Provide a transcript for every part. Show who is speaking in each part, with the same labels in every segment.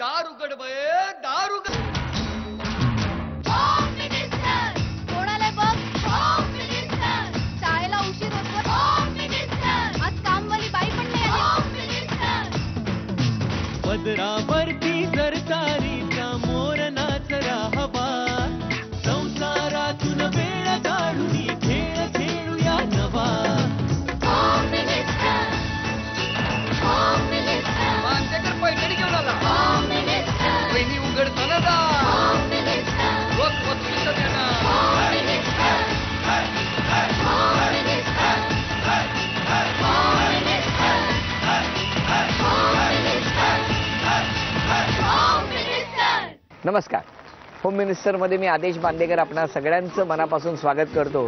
Speaker 1: दार उघड बये, दार उघड.
Speaker 2: कोणाला बघ, शाळेला उशीर होतो. आज कामवाली बाई पण नाही आली.
Speaker 3: पदरावरती सरकारीचा मोर नाचरा हवा, संसारातून वेळ काढून खेळ खेळूया नवा.
Speaker 1: मांजकर पैठणी घेऊन आला. वहिनी उघडताना जा. रोज वस्तूचं देणार.
Speaker 4: नमस्कार. होम मिनिस्टरमध्ये मी आदेश बांदेकर आपणा सगळ्यांचं मनापासून स्वागत करतो.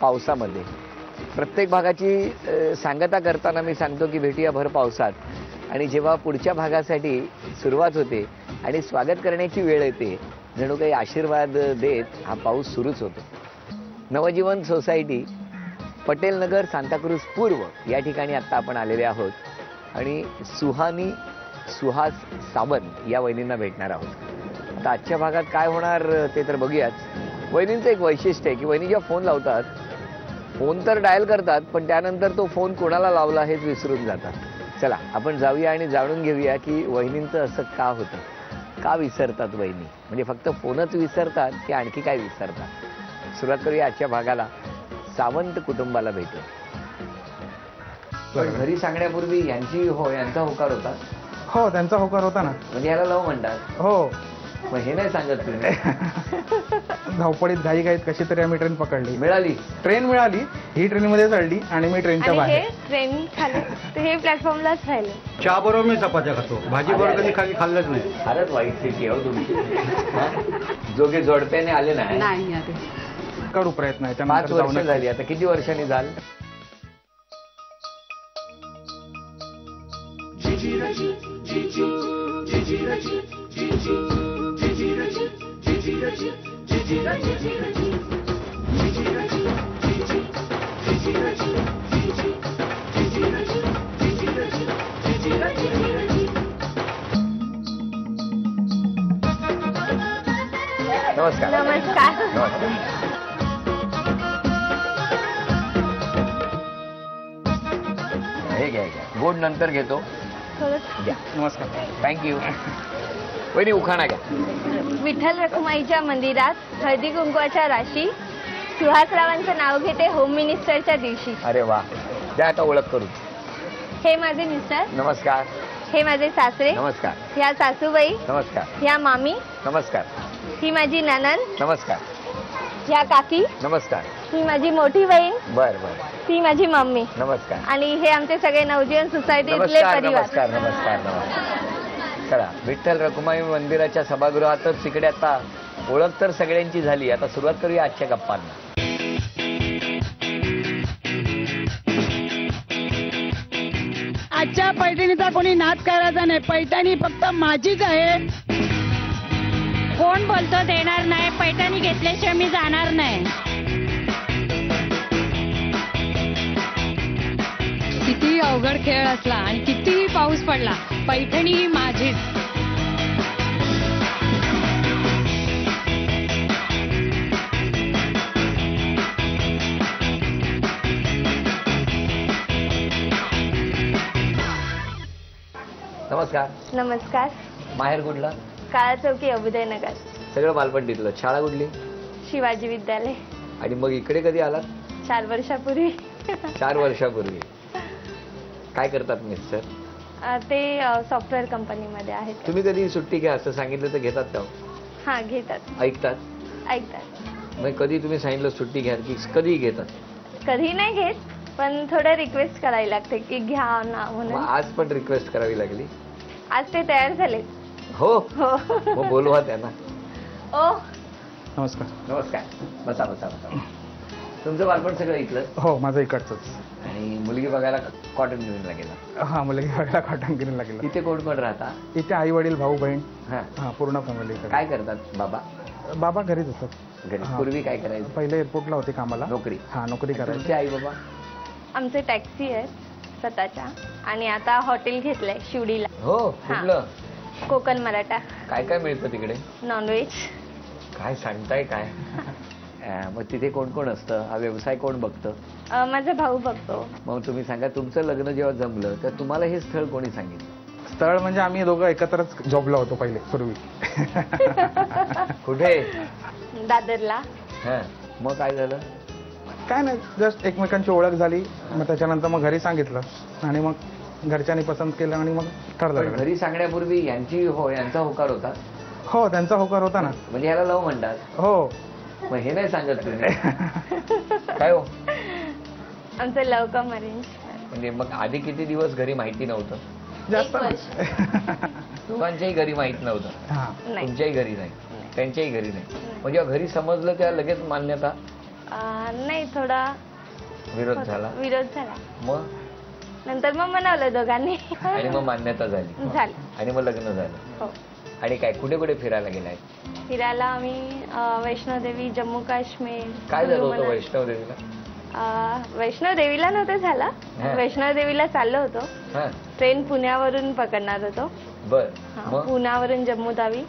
Speaker 4: पावसामध्ये प्रत्येक भागाची सांगता करताना मी सांगतो की भेटूया भर पावसात. आणि जेव्हा पुढच्या भागासाठी सुरुवात होते आणि स्वागत करण्याची वेळ येते, जणू काही आशीर्वाद देत हा पाऊस सुरूच होतो. नवजीवन सोसायटी, पटेल नगर, सांताक्रूज पूर्व या ठिकाणी आत्ता आपण आलेले आहोत आणि सुहानी सुहास सावंत या वहिनींना भेटणार आहोत. आता आजच्या भागात काय होणार ते तर बघूयाच. वहिनींचं एक वैशिष्ट्य आहे की वहिनी जेव्हा फोन लावतात, फोन तर डायल करतात पण त्यानंतर तो फोन कोणाला लावला हेच विसरून जातात. चला आपण जाऊया आणि जाणून घेऊया की वहिनींचं असं का होतं, का विसरतात वहिनी. म्हणजे फक्त फोनच विसरतात की आणखी काय विसरतात. सुरुवात करूया आजच्या भागाला सावंत कुटुंबाला भेटू. पण घरी सांगण्यापूर्वी यांचा होकार होता.
Speaker 5: हो, त्यांचा होकार होता ना.
Speaker 4: म्हणजे ह्याला लव म्हणतात.
Speaker 5: हो.
Speaker 4: मग हे नाही सांगत तुम्ही.
Speaker 5: धावपळीत घाईघाईत कशी तरी आम्ही ट्रेन पकडली.
Speaker 4: मिळाली
Speaker 5: ट्रेन मिळाली, ही ट्रेनमध्ये चढली आणि मी ट्रेनच्या बाहेर.
Speaker 2: ट्रेन खाली हे प्लॅटफॉर्मलाच राहिले.
Speaker 6: चहा बरोबर मी चपात्या खातो, भाजी बरोबर कधी खाली खाल्लंच नाही.
Speaker 4: फारच वाईट स्थिती आहे तुमची. जोगे जोडप्याने आले नाही.
Speaker 5: करू प्रयत्न आहे.
Speaker 4: 5 वर्ष झाली. आता किती वर्षांनी झाल. नमस्कार.
Speaker 2: नमस्कार.
Speaker 4: हे घ्या गोड नंतर घेतो. द्या.
Speaker 5: नमस्कार.
Speaker 4: थँक्यू. वहिनी उखाणा घ्या.
Speaker 2: विठ्ठल रखुमाईच्या मंदिरात हळदी कुंकवाच्या राशी, सुहासरावांचं नाव घेते होम मिनिस्टरच्या दिवशी.
Speaker 4: अरे वा. द्या आता ओळख करू.
Speaker 2: हे माझे मिस्टर.
Speaker 4: नमस्कार.
Speaker 2: हे माझे सासरे.
Speaker 4: नमस्कार.
Speaker 2: ह्या सासूबाई.
Speaker 4: नमस्कार.
Speaker 2: ह्या मामी.
Speaker 4: नमस्कार.
Speaker 2: ही माझी ननंद.
Speaker 4: नमस्कार.
Speaker 2: ह्या काकी.
Speaker 4: नमस्कार.
Speaker 2: ही माझी मोठी बहीण.
Speaker 4: बर बर.
Speaker 2: ती माझी मम्मी.
Speaker 4: नमस्कार.
Speaker 2: आणि हे आमचे सगळे नवजीवन सोसायटीतले
Speaker 4: नमस्कार.
Speaker 2: परिवार.
Speaker 4: नमस्कार. नमस्कार. नमस्कार. चला विठ्ठल रखुमाई मंदिराच्या सभागृहातच इकडे आता ओळख तर सगळ्यांची झाली. आता सुरुवात करूया आजच्या गप्पांना.
Speaker 7: आजच्या पैठणीचा कोणी नाद करायचा नाही. पैठणी फक्त माझीच आहे. कोण बोलतो देणार नाही, पैठणी घेतल्याशिवाय मी जाणार नाही. कितीही अवघड खेळ असला आणि कितीही पाऊस पडला, पैठणी ही माझीच.
Speaker 4: नमस्कार.
Speaker 2: नमस्कार.
Speaker 4: माहेर कुठला.
Speaker 2: काळा चौकी, अभुदयनगर.
Speaker 4: सगळं बालपण तिथलं. शाळा कुठली.
Speaker 2: शिवाजी विद्यालय.
Speaker 4: आणि मग इकडे कधी आलात.
Speaker 2: 4 वर्षापूर्वी.
Speaker 4: 4 वर्षापूर्वी. काय करतात मिस्टर.
Speaker 2: ते सॉफ्टवेअर कंपनीमध्ये आहेत.
Speaker 4: तुम्ही कधी सुट्टी घ्या असं सांगितलं तर घेतात का.
Speaker 2: हा, घेतात.
Speaker 4: ऐकतात. मग कधी तुम्ही सांगितलं सुट्टी घ्या की कधी घेतात.
Speaker 2: कधी नाही घेत, पण थोडं रिक्वेस्ट करावी लागते की घ्या ना म्हणून.
Speaker 4: आज पण रिक्वेस्ट करावी लागली.
Speaker 2: आज ते तयार झाले.
Speaker 4: हो.
Speaker 2: हो.
Speaker 4: मग बोलवा त्यांना.
Speaker 2: ओ.
Speaker 5: नमस्कार.
Speaker 4: नमस्कार. बसा बसा बसा. तुमचं बालपण सगळं इथलं.
Speaker 5: हो, माझं इकडचंच.
Speaker 4: आणि मुलगी बघायला कॉटन गिरणीला गेला.
Speaker 5: हा, मुलगी बघायला कॉटन गिरणीला गेला.
Speaker 4: इथे कोण कोण राहता.
Speaker 5: इथे आई वडील भाऊ बहीण.
Speaker 4: हा,
Speaker 5: पूर्ण फॅमिली.
Speaker 4: काय करतात बाबा.
Speaker 5: बाबा घरीच असतात.
Speaker 4: घरी. पूर्वी काय करायचं.
Speaker 5: पहिले एअरपोर्टला होते कामाला.
Speaker 4: नोकरी.
Speaker 5: हा, नोकरी करायची.
Speaker 4: तुमचे आई बाबा.
Speaker 2: आमचे टॅक्सी आहेत स्वतःच्या आणि आता हॉटेल घेतलंय शिवडीला.
Speaker 4: हो. कुठलं.
Speaker 2: कोकण मराठा.
Speaker 4: काय काय मिळतं तिकडे?
Speaker 2: नॉनव्हेज.
Speaker 4: काय सांगताय काय? मग तिथे कोण कोण असतं? हा व्यवसाय कोण बघतं?
Speaker 2: माझा भाऊ बघतो.
Speaker 4: मग तुम्ही सांगा, तुमचं लग्न जेव्हा जमलं तर तुम्हाला हे स्थळ कोणी सांगितलं?
Speaker 5: स्थळ म्हणजे आम्ही दोघं एकत्रच जॉबला होतो पहिले पूर्वी.
Speaker 4: कुठे?
Speaker 2: दादरला.
Speaker 4: हा, मग काय झालं?
Speaker 5: काय नाही, जस्ट एकमेकांची ओळख झाली. मग त्याच्यानंतर मग घरी सांगितलं आणि मग घरच्यांनी पसंत केलं आणि मग ठरलं
Speaker 4: पण
Speaker 5: लग्न.
Speaker 4: घरी सांगण्यापूर्वी यांचा होकार होता?
Speaker 5: हो, त्यांचा होकार होता ना.
Speaker 4: म्हणजे ह्याला लव म्हणतात?
Speaker 5: हो.
Speaker 4: मग हे नाही सांगत तुम्ही? काय हो?
Speaker 2: आमचं लव कम अरेंज.
Speaker 4: म्हणजे मग आधी किती दिवस घरी माहिती नव्हतं?
Speaker 5: जास्त
Speaker 2: 1 वर्ष.
Speaker 4: दोघांच्याही घरी माहित नव्हतं?
Speaker 5: हा.
Speaker 2: नाही.
Speaker 4: तुमच्याही घरी नाही, त्यांच्याही घरी नाही. मग जेव्हा घरी समजलं तेव्हा लगेच मान्यता?
Speaker 2: नाही, थोडा
Speaker 4: विरोध झाला?
Speaker 2: विरोध झाला.
Speaker 4: मग
Speaker 2: नंतर मग म्हणावलं दोघांनी.
Speaker 4: आणि मग मान्यता झाली
Speaker 2: झालं.
Speaker 4: आणि मग लग्न झालं.
Speaker 2: हो.
Speaker 4: आणि काय कुठे कुठे फिरायला गेलाय?
Speaker 2: फिरायला आम्ही वैष्णोदेवी, जम्मू काश्मीर.
Speaker 4: काय झालं
Speaker 2: कुल्लू
Speaker 4: होतं
Speaker 2: मनाली.
Speaker 4: वैष्णवदेवीला?
Speaker 2: वैष्णोदेवीला नव्हतं झालं.
Speaker 4: हा.
Speaker 2: वैष्णोदेवीला चाललो होतो.
Speaker 4: हा,
Speaker 2: ट्रेन पुण्यावरून पकडणार होतो.
Speaker 4: बर.
Speaker 2: हा,
Speaker 4: मग
Speaker 2: पुण्यावरून जम्मू तावी.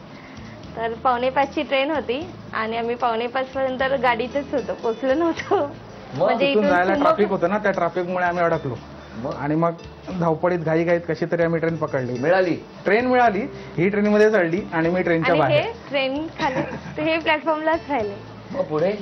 Speaker 2: तर 4:45ची ट्रेन होती आणि आम्ही 4:45 पर्यंत गाडीतच होतो, पोहोचलो नव्हतो.
Speaker 4: मग
Speaker 2: म्हणजे
Speaker 5: तिथून
Speaker 2: इथून
Speaker 5: जायला
Speaker 2: सुमो-
Speaker 5: ट्रॅफिक होतं ना, त्या ट्रॅफिकमुळे आम्ही अडकलो.
Speaker 4: मग
Speaker 5: आणि मग धावपळीत घाईघाईत कशी तरी आम्ही ट्रेन पकडली.
Speaker 4: मिळाली?
Speaker 5: ट्रेन मिळाली, ही ट्रेनमध्ये चढली आणि मी ट्रेनच्या
Speaker 2: आणि हे
Speaker 5: बाहेर.
Speaker 2: ट्रेन खाली हे प्लॅटफॉर्मलाच राहिले.
Speaker 4: मग पुढे?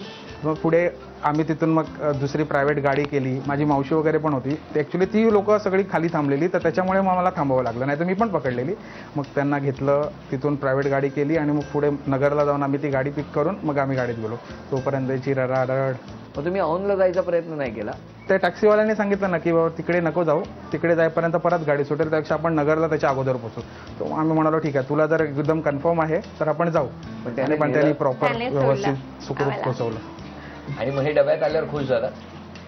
Speaker 5: मग पुढे आम्ही तिथून मग दुसरी प्रायव्हेट गाडी केली. माझी मावशी वगैरे पण होती. ऍक्च्युली ती लोक सगळी खाली थांबलेली, तर त्याच्यामुळे मग मला थांबावं लागलं, नाही तर मी पण पकडलेली. मग त्यांना घेतलं, तिथून प्रायव्हेट गाडी केली आणि मग पुढे नगरला जाऊन आम्ही ती गाडी पिक करून मग आम्ही गाडीत गेलो. तोपर्यंतची रडारड.
Speaker 4: मग तुम्ही औंधला जायचा प्रयत्न नाही केला?
Speaker 5: त्या टॅक्सीवाल्याने सांगितलं ना की बाबा तिकडे नको जाऊ, तिकडे जाईपर्यंत परत गाडी सुटेल, त्यापेक्षा आपण नगरला त्याच्या अगोदर पोहोचू. तो आम्ही म्हणालो ठीक आहे, तुला जर एकदम कन्फर्म आहे तर आपण जाऊ.
Speaker 4: पण त्याने
Speaker 5: पण त्यांनी
Speaker 4: नेलं?
Speaker 5: प्रॉपर
Speaker 2: त्याने सोडलं
Speaker 5: व्यवस्थित सुखरूप
Speaker 2: आम्हाला.
Speaker 5: पोहोचवलं.
Speaker 4: आणि मग हे डब्यात आल्यावर खुश झाला?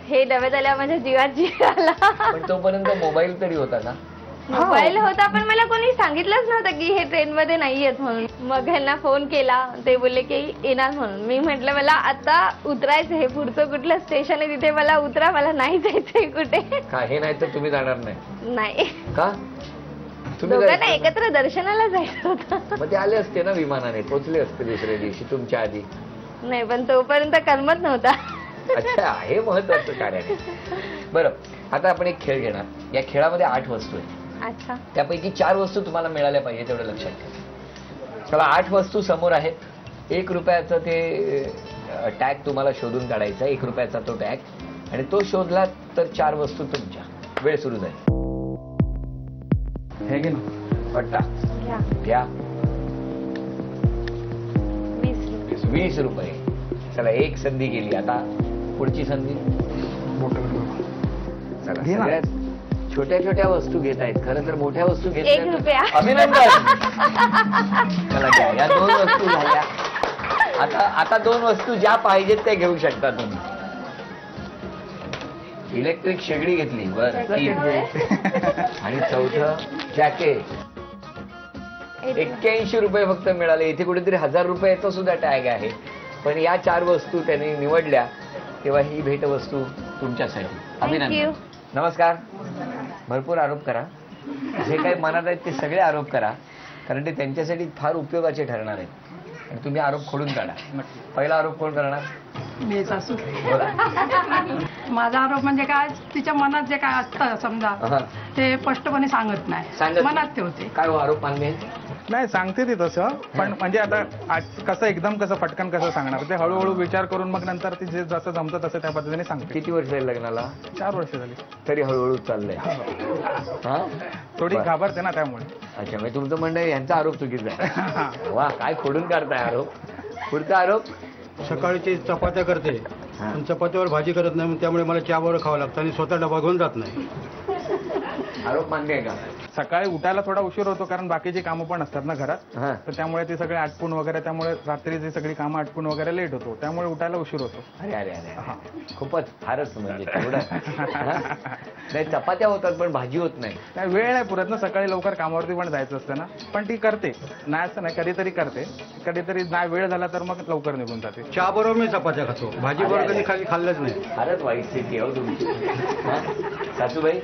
Speaker 2: हे डब्यात आल्यावर माझ्या जीवात जीव आला.
Speaker 4: पण तोपर्यंत मोबाईल तरी होता का?
Speaker 2: मोबाईल होता, पण मला कोणी सांगितलंच नव्हतं की हे ट्रेन मध्ये नाहीयेत म्हणून. मग ह्यांना फोन केला, ते बोलले की येणार म्हणून. मी म्हटलं मला आता उतरायचं, हे पुढचं कुठलं स्टेशन आहे तिथे मला उतरा, मला नाही जायचंय कुठे.
Speaker 4: का हे नाही तर तुम्ही जाणार नाही?
Speaker 2: नाही,
Speaker 4: का? तुम्ही
Speaker 2: दोघांना
Speaker 4: जायचं?
Speaker 2: एकत्र दर्शनाला जायचं होतं.
Speaker 4: मग ते आले असते ना विमानाने, पोचले असते दुसऱ्या दिवशी तुमच्या आधी.
Speaker 2: नाही, पण तोपर्यंत करमत नव्हता.
Speaker 4: अच्छा, हे महत्वाचं कार्य आहे. बरं, आता आपण एक खेळ घेणार. या खेळामध्ये 8 वस्तू आहेत.
Speaker 2: अच्छा.
Speaker 4: त्यापैकी 4 वस्तू तुम्हाला मिळाल्या पाहिजे, तेवढं लक्षात ठेवा. चला, 8 वस्तू समोर आहेत. 1 रुपयाचं ते टॅग तुम्हाला शोधून काढायचा, 1 रुपयाचा तो टॅग. आणि तो शोधला तर 4 वस्तू तुमच्या. वेळ सुरू झाली.
Speaker 5: हे घे ना.
Speaker 4: पट्टा
Speaker 2: घ्या.
Speaker 4: घ्या.
Speaker 2: 20.
Speaker 4: 20 रुपये. चला, एक संधी गेली. आता पुढची संधी. चला,
Speaker 5: घे ना.
Speaker 4: सगळ्यात छोट्या छोट्या वस्तू घेत आहेत. खरं तर मोठ्या वस्तू घेत
Speaker 2: 1
Speaker 4: नाहीत.
Speaker 2: रुपया.
Speaker 4: अभिनंदन. चला, घ्या. या 2 वस्तू झाल्या. आता 2 वस्तू ज्या पाहिजेत त्या घेऊ शकता तुम्ही. इलेक्ट्रिक शेगडी घेतली. बरं, 3. आणि चौथं जॅकेट. 81 रुपये फक्त मिळाले. इथे कुठेतरी 1000 रुपयाचा सुद्धा टॅग आहे. पण या 4 वस्तू त्यांनी निवडल्या, तेव्हा ही भेटवस्तू तुमच्यासाठी. अभिनंदन. नमस्कार. भरपूर आरोप करा, जे काही मनात आहेत ते सगळे आरोप करा, कारण ते त्यांच्यासाठी फार उपयोगाचे ठरणार आहेत. आणि तुम्ही आरोप खोडून काढा. पहिला आरोप कोण करणार?
Speaker 8: मी सासू.
Speaker 4: बोला.
Speaker 8: माझा आरोप म्हणजे काय, तिच्या मनात जे काय असतं समजा
Speaker 4: हा.
Speaker 8: ते स्पष्टपणे सांगत नाही,
Speaker 4: सांगत नाही.
Speaker 8: मनात ठेवते.
Speaker 4: काय हो, आरोप मान्य आहे?
Speaker 5: नाही, सांगते ती तसं, पण म्हणजे आता कसं एकदम कसं पटकन कसं सांगणार, ते हळूहळू विचार करून मग नंतर ती जे जसं जमतं तसं त्या पद्धतीने सांगते.
Speaker 4: किती वर्ष झाली लग्नाला?
Speaker 5: 4 वर्ष झाली.
Speaker 4: तरी हळूहळू चाललंय. हा,
Speaker 5: थोडी
Speaker 4: बरं.
Speaker 5: घाबरते ना त्यामुळे.
Speaker 4: अच्छा, म्हणजे तुमचं म्हणणं आहे यांचा आरोप चुकीचा आहे. वा, काय खोडून काढताय आरोप. पुढचा आरोप.
Speaker 6: सकाळची चपात्या करते पण चपात्यावर भाजी करत नाही, त्यामुळे मला चहा बरोबर खावं लागतं आणि स्वतः डबा घेऊन जात नाही.
Speaker 4: आरोप मान्य आहे का?
Speaker 5: सकाळी उठायला थोडा उशीर होतो, कारण बाकीची कामं पण असतात ना घरात,
Speaker 4: हा.
Speaker 5: तर त्यामुळे ती सगळी आटपून वगैरे, त्यामुळे रात्रीची सगळी कामं आटपून वगैरे लेट होतो, त्यामुळे उठायला उशीर होतो.
Speaker 4: अरे अरे अरे, खूपच फारच म्हणजे तेवढं. हा? नाही, चपात्या होतात पण भाजी होत नाही.
Speaker 5: नाही, वेळ नाही पुरत ना, सकाळी लवकर कामावरती पण जायचं असतं ना, पण ती करते. नाही असं नाही, कधीतरी करते, कधीतरी नाही वेळ झाला तर मग लवकर निघून जाते.
Speaker 6: चहा बरोबर मी चपात्या खातो, भाजी बरोबर कधी खाल्लंच नाही.
Speaker 4: फारच वाईट स्थिती आहे हो तुमची. हा? सासूबाई,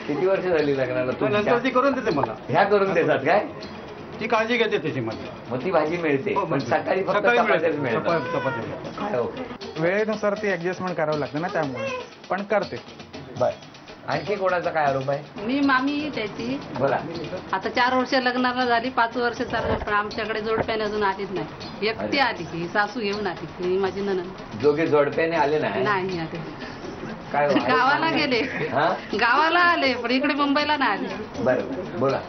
Speaker 4: किती वर्ष झाली लग्नाला?
Speaker 6: नंतर ती करून देते मला.
Speaker 4: ह्या करून देतात काय?
Speaker 6: ती काळजी घेते त्याची मला.
Speaker 4: मग ती भाजी मिळते
Speaker 6: हो,
Speaker 4: पण सकाळी फक्त
Speaker 6: सकाळी
Speaker 4: चपात्याच
Speaker 6: मिळते.
Speaker 4: मिळतात.
Speaker 6: चपाती मिळतात.
Speaker 4: काय हो?
Speaker 5: वेळेनुसार ती ऍडजस्टमेंट करावं लागते ना, त्यामुळे पण करते.
Speaker 4: बर, आणखी कोणाचा काय आरोप आहे?
Speaker 8: मी मामी त्याची
Speaker 4: बोला.
Speaker 8: आता 4 वर्ष लग्नाला झाली, 5 वर्ष चालू, पण आमच्याकडे जोडप्याने अजून आलीच नाही. एकटी आली की सासू घेऊन आली की माझी नणंद
Speaker 4: जोगे जोडप्याने आले नाही
Speaker 8: नाही आली.
Speaker 4: काय हो?
Speaker 8: गावाला गेले,
Speaker 4: हा?
Speaker 8: गावाला आले पण इकडे मुंबईला नाही आले.
Speaker 4: बरं बोला.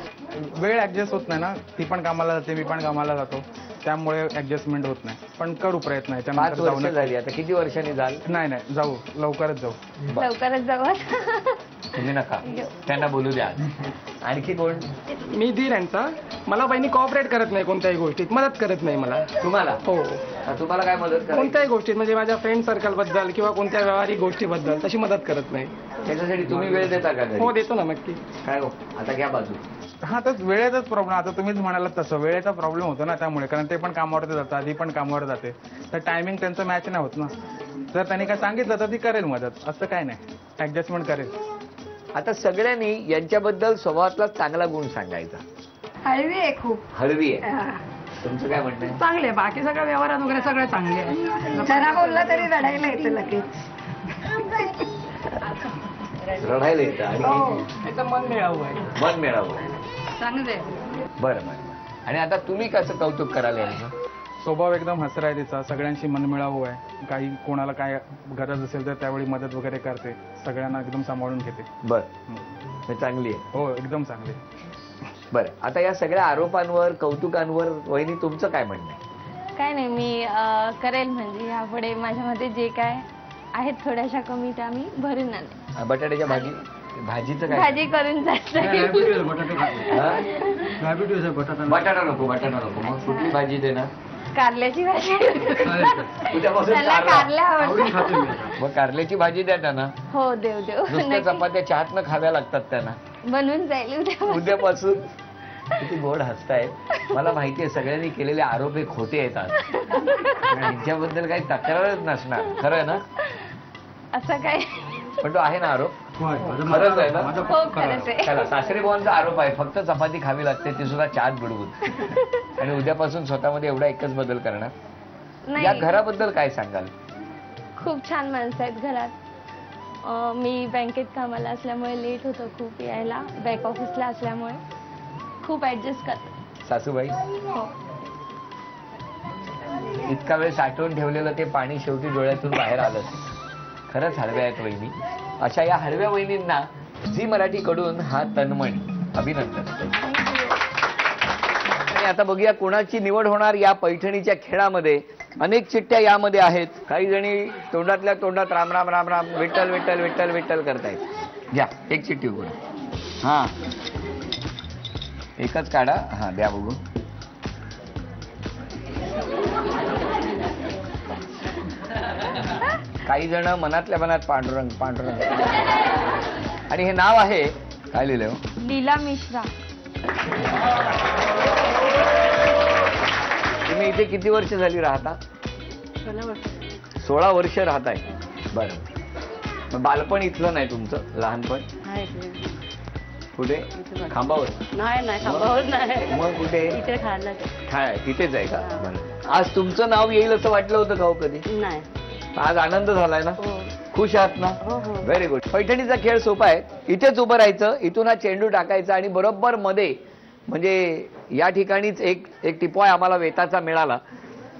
Speaker 5: वेळ ऍडजस्ट होत नाही ना, ती पण कामाला जाते, मी पण कामाला जातो, त्यामुळे ऍडजस्टमेंट होत नाही. पण करू प्रयत्न,
Speaker 4: 5
Speaker 5: याच्यानंतर
Speaker 4: वर्ष
Speaker 5: जाऊ.
Speaker 4: झाली, आता किती वर्षांनी जाल?
Speaker 5: नाही जाऊ, लवकरच जाऊ.
Speaker 4: बरं.
Speaker 2: लवकरच जाऊ.
Speaker 4: तुम्ही नका, त्यांना बोलू द्या. आणखी कोण?
Speaker 9: मी धीर यांचा. मला बहिणी कॉपरेट करत नाही, कोणत्याही गोष्टीत मदत करत नाही मला.
Speaker 4: तुम्हाला?
Speaker 9: हो,
Speaker 4: तुम्हाला काय मदत करायची?
Speaker 9: कोणत्याही गोष्टीत म्हणजे माझ्या फ्रेंड सर्कल बद्दल किंवा कोणत्या व्यावहारिक गोष्टीबद्दल तशी मदत करत नाही.
Speaker 4: त्याच्यासाठी तुम्ही वेळ देता का घरी?
Speaker 9: हो, देतो ना नक्की.
Speaker 4: काय हो, आता घ्या बाजू.
Speaker 5: हा, तर वेळेचाच प्रॉब्लेम. आता तुम्हीच म्हणालात तसं वेळेचा प्रॉब्लेम होतो ना, त्यामुळे. कारण ते पण कामावरती जातात, आधी पण कामावर जाते, तर टायमिंग त्यांचं मॅच नाही होत ना. जर त्यांनी काय सांगितलं तर ती करेल मदत, असं काय नाही, ऍडजस्टमेंट करेल.
Speaker 4: आता सगळ्यांनी यांच्याबद्दल स्वभावातला चांगला गुण सांगायचा.
Speaker 8: हळवी आहे खूप.
Speaker 4: हळवी आहे. तुमचं काय म्हणणं आहे?
Speaker 8: चांगले, बाकी सगळं व्यवहारात वगैरे सगळे चांगले आहे.
Speaker 2: जरा बोलला तरी रडायला येतं लगेच.
Speaker 4: रडायला येतं आणि
Speaker 9: त्याचं मन मिळावं आहे.
Speaker 4: मन मिळावं.
Speaker 8: चांगले.
Speaker 4: बरं बरं. आणि आता तुम्ही कसं कौतुक कराल यांचं?
Speaker 5: स्वभाव एकदम हसरा आहे तिचा, सगळ्यांशी मनमिळावू आहे. काही कोणाला काय गरज असेल तर त्यावेळी मदत वगैरे करते, सगळ्यांना एकदम सांभाळून घेते.
Speaker 4: बरं, चांगली आहे.
Speaker 5: हो, एकदम चांगली.
Speaker 4: बरं, आता या सगळ्या आरोपांवर, कौतुकांवर वहिनी तुमचं काय म्हणणं आहे?
Speaker 2: काय नाही, मी करेल म्हणजे यापुढे माझ्यामध्ये जे काय आहेत थोड्याशा कमी त्या मी भरून आणेन.
Speaker 4: बटाट्याच्या भाजीचं काय?
Speaker 2: भाजी करून जास्त.
Speaker 6: डायबिटीज आहे, बटाटे खातो.
Speaker 4: हा?
Speaker 6: डायबिटीज आहे, बटाटा
Speaker 4: बटाटा नको. मग कुठली भाजी दे ना?
Speaker 2: कारल्याची भाजी.
Speaker 4: उद्यापासून
Speaker 2: त्याला कारल्या
Speaker 6: आवडीने
Speaker 2: आवडतात.
Speaker 6: खातो मी.
Speaker 4: मग कारल्याची भाजी द्या त्यांना.
Speaker 2: हो, देव
Speaker 4: नुसत्या
Speaker 2: नक्की.
Speaker 4: चपात्या चहातनं खाव्या लागतात त्यांना.
Speaker 2: बनवून जाईल उद्या.
Speaker 4: उद्यापासून. किती गोड हसताय. मला माहितीये सगळ्यांनी केलेले आरोप हे खोटे येतात, यांच्याबद्दल काही तक्रारच नसणार. खरं आहे ना?
Speaker 2: असं काय?
Speaker 4: पण तो आहे ना आरोप?
Speaker 6: होय,
Speaker 4: खरंच आहे ना?
Speaker 6: माझं
Speaker 2: हो, खरंच आहे.
Speaker 4: चला, सासरे बुवांचा आरोप आहे फक्त चपाती खावी लागते, ती सुद्धा चहात बुडवून. आणि उद्यापासून स्वतःमध्ये एवढा एकच बदल करणार. या
Speaker 2: नाही,
Speaker 4: घराबद्दल काय सांगाल?
Speaker 2: खूप छान माणसं आहेत घरात. मी बँकेत कामाला असल्यामुळे लेट होतं खूप यायला, बॅक ऑफिसला असल्यामुळे खूप ऍडजस्ट करतात.
Speaker 4: सासूबाई,
Speaker 2: हो.
Speaker 4: इतका वेळ साठवून ठेवलेलं ते पाणी शेवटी डोळ्यातून बाहेर आलं. खरंच हळव्या आहेत वहिनी. अशा या हळव्या वहिनींना झी मराठी कडून हा तन्मणी अभिनंदन. आणि आता बघूया कोणाची निवड होणार या पैठणीच्या खेळामध्ये. अनेक चिठ्ठ्या यामध्ये आहेत. काही जणी तोंडातल्या तोंडात राम राम राम राम विठ्ठल विठ्ठल विठ्ठल विठ्ठल करतायत. घ्या एक चिठ्ठी उघडा. हा, एकच काढा. हा, द्या बघू. काही जण मनातल्या मनात पांडुरंग पांडुरंग. आणि हे नाव आहे काय लिहिलंय?
Speaker 2: लीला मिश्रा.
Speaker 4: तुम्ही इथे किती वर्ष झाली राहता? 16 वर्ष राहताय. बरं, बालपण इथलं नाही तुमचं? लहानपण कुठे? खांबावर?
Speaker 8: नाही, खांबावर नाही.
Speaker 4: मग कुठे?
Speaker 8: इकडे खायला.
Speaker 4: काय तिथेच आहे का? बरं. आज तुमचं नाव येईल असं वाटलं होतं का हो कधी?
Speaker 8: नाही.
Speaker 4: आज आनंद झालाय ना?
Speaker 8: हो.
Speaker 4: खुश आहात ना? Very good. पैठणीचा खेळ सोपा आहे. इथेच उभं राहायचं, इथून हा चेंडू टाकायचा आणि बरोबर मध्ये, म्हणजे या ठिकाणीच एक टिपॉय आम्हाला वेताचा मिळाला,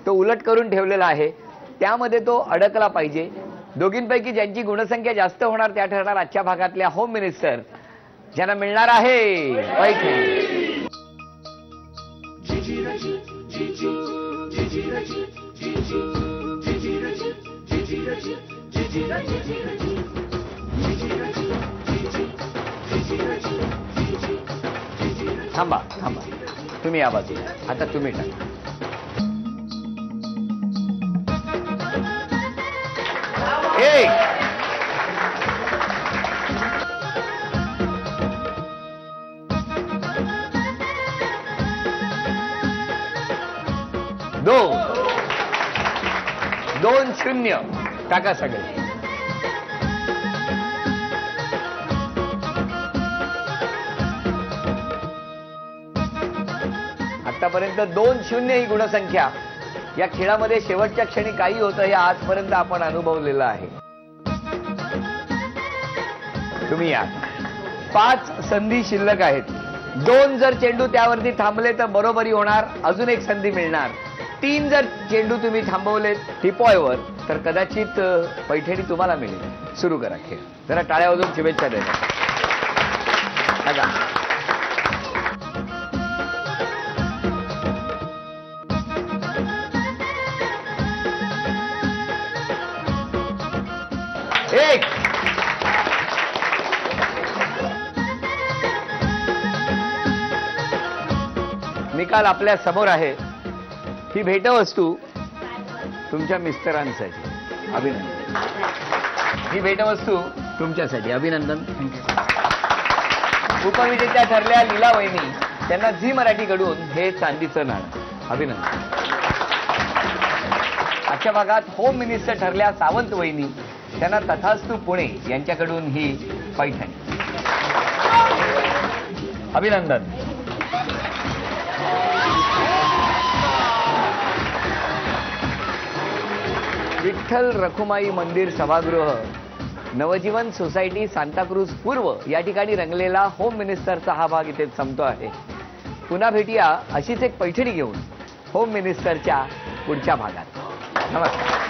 Speaker 4: तो उलट करून ठेवलेला आहे, त्यामध्ये तो अडकला पाहिजे. दोघींपैकी ज्यांची गुणसंख्या जास्त होणार त्या ठरणार आजच्या भागातल्या होम मिनिस्टर, ज्यांना मिळणार आहे पैठणी. थांबा थांबा, तुम्ही या बाजूला. आता तुम्ही टाका. एक, दोन, 2-0. टाका सगळे. आतापर्यंत 2-0 ही गुणसंख्या. या खेळामध्ये शेवटच्या क्षणी काही होतं हे आजपर्यंत आपण अनुभवलेलं आहे. तुम्ही या. 5 संधी शिल्लक आहेत. 2 जर चेंडू त्यावरती थांबले तर बरोबरी होणार, अजून एक संधी मिळणार. 3 जर चेंडू तुम्ही थांबवले टिपॉयवर तर कदाचित पैठणी तुम्हाला मिळेल. सुरू करा खेळ. जरा टाळ्या वाजवून शुभेच्छा द्या. एक निकाल आपल्या समोर आहे. ही भेटवस्तू तुमच्या मिस्टरांसाठी. अभिनंदन. ही भेटवस्तू तुमच्यासाठी. अभिनंदन. उपविजेत्या ठरल्या लीला वहिनी. त्यांना झी मराठीकडून हे चांदीचं नाणं. अभिनंदन. आजच्या भागात होम मिनिस्टर ठरल्या सावंत वहिनी. त्यांना तथास्तू पुणे यांच्याकडून ही पैठणी. अभिनंदन. विठ्ठल रखुमाई मंदिर सभागृह नवजीवन सोसायटी सांताक्रूज पूर्व या ठिकाणी रंगलेला होम मिनिस्टरचा हा भाग इथे संपतो आहे. पुन्हा भेटूया अशीच एक पैठणी घेऊन होम मिनिस्टरच्या पुढच्या भागात. नमस्कार.